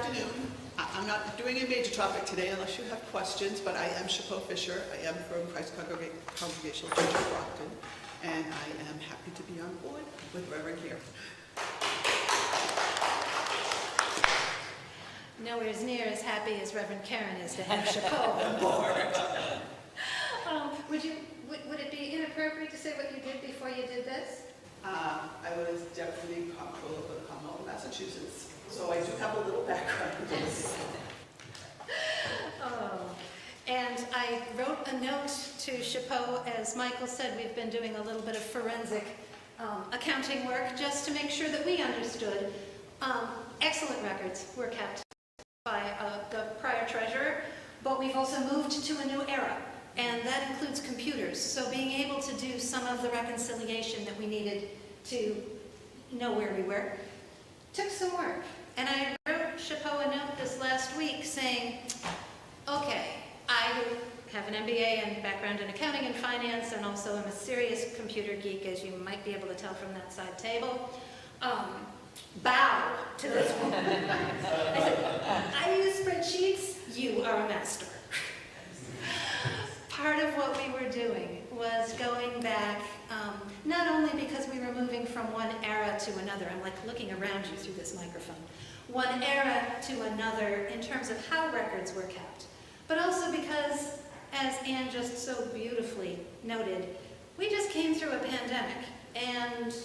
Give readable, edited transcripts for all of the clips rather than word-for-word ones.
afternoon. I'm not doing a major topic today unless you have questions, but I am Chapeau Fisher. I am from Christ Congregational Church of Brockton, and I am happy to be on board with Reverend here. Nowhere near as happy as Reverend Karen is to have Chapeau on board. Would it be inappropriate to say what you did before you did this? I was Deputy Comptroller for the Commonwealth of Massachusetts, so I do have a little background. And I wrote a note to Chapeau, as Michael said, we've been doing a little bit of forensic accounting work just to make sure that we understood. Excellent records were kept by the prior treasurer, but we've also moved to a new era, and that includes computers. So being able to do some of the reconciliation that we needed to know where we were took some work. And I wrote Chapeau a note this last week saying, okay, I have an MBA and background in accounting and finance, and also am a serious computer geek, as you might be able to tell from that side table. Bow to this woman. I said, I use spreadsheets, you are a master. Part of what we were doing was going back, not only because we were moving from one era to another, I'm like looking around you through this microphone, one era to another in terms of how records were kept, but also because, as Anne just so beautifully noted, we just came through a pandemic, and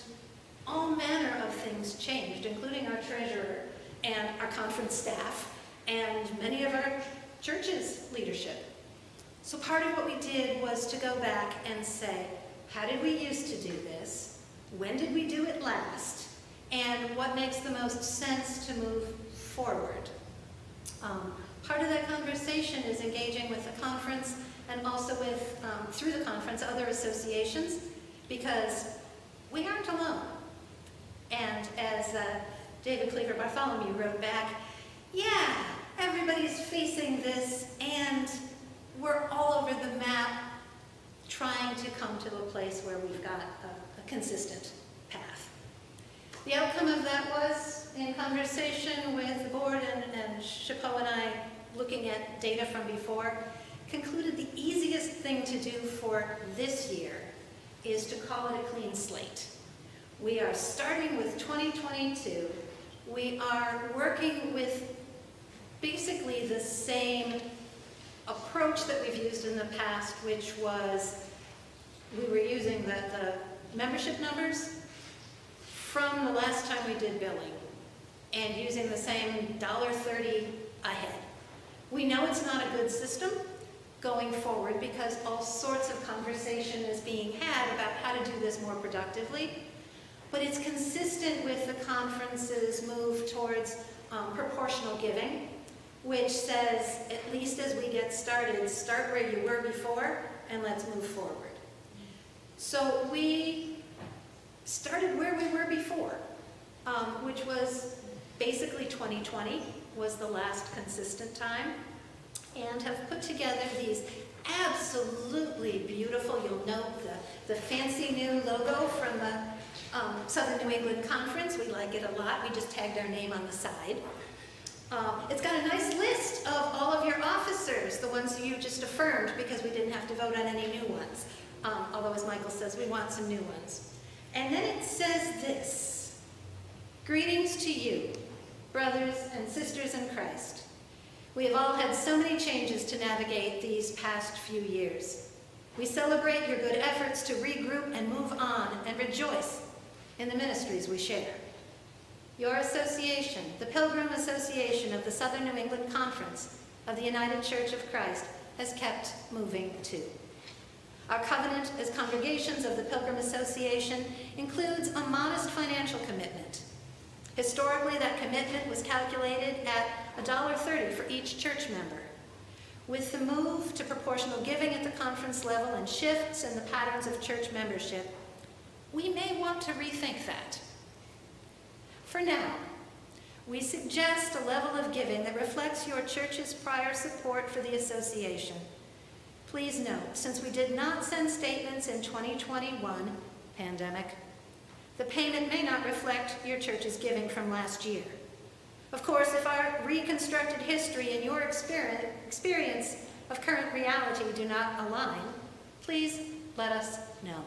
all manner of things changed, including our treasurer and our conference staff and many of our church's leadership. So part of what we did was to go back and say, how did we used to do this? When did we do it last? And what makes the most sense to move forward? Part of that conversation is engaging with the conference and also with, through the conference, other associations, because we aren't alone. And as David Cleaver Bartholomew wrote back, yeah, everybody's facing this, and we're all over the map trying to come to a place where we've got a consistent path. The outcome of that was, in conversation with the board and Chapeau and I, looking at data from before, concluded the easiest thing to do for this year is to call it a clean slate. We are starting with 2022. We are working with basically the same approach that we've used in the past, which was we were using the membership numbers from the last time we did billing and using the same $1.30 a head. We know it's not a good system going forward because all sorts of conversation is being had about how to do this more productively. But it's consistent with the conference's move towards proportional giving, which says, at least as we get started, start where you were before and let's move forward. So we started where we were before, which was basically 2020 was the last consistent time, and have put together these absolutely beautiful, you'll note the fancy new logo from the Southern New England Conference. We like it a lot. We just tagged our name on the side. It's got a nice list of all of your officers, the ones you just affirmed because we didn't have to vote on any new ones. Although, as Michael says, we want some new ones. And then it says this: greetings to you, brothers and sisters in Christ. We have all had so many changes to navigate these past few years. We celebrate your good efforts to regroup and move on and rejoice in the ministries we share. Your association, the Pilgrim Association of the Southern New England Conference of the United Church of Christ, has kept moving too. Our covenant as congregations of the Pilgrim Association includes a modest financial commitment. Historically, that commitment was calculated at $1.30 for each church member. With the move to proportional giving at the conference level and shifts in the patterns of church membership, we may want to rethink that. For now, we suggest a level of giving that reflects your church's prior support for the association. Please note, since we did not send statements in 2021, pandemic, the payment may not reflect your church's giving from last year. Of course, if our reconstructed history and your experience of current reality do not align, please let us know.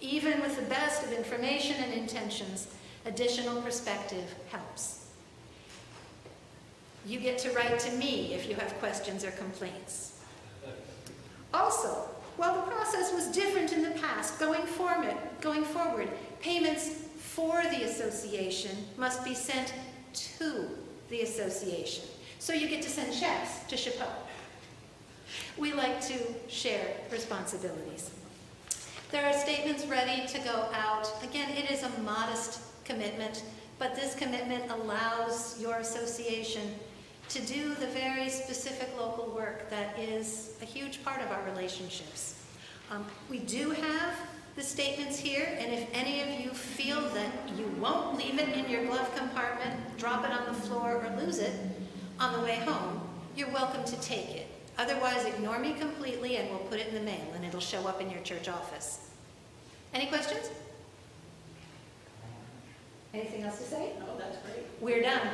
Even with the best of information and intentions, additional perspective helps. You get to write to me if you have questions or complaints. Also, while the process was different in the past, going forward, payments for the association must be sent to the association. So you get to send checks to Chapeau. We like to share responsibilities. There are statements ready to go out. Again, it is a modest commitment, but this commitment allows your association to do the very specific local work that is a huge part of our relationships. We do have the statements here, and if any of you feel that you won't leave it in your glove compartment, drop it on the floor, or lose it on the way home, you're welcome to take it. Otherwise, ignore me completely and we'll put it in the mail and it'll show up in your church office. Any questions? Anything else to say? No, that's great. We're done.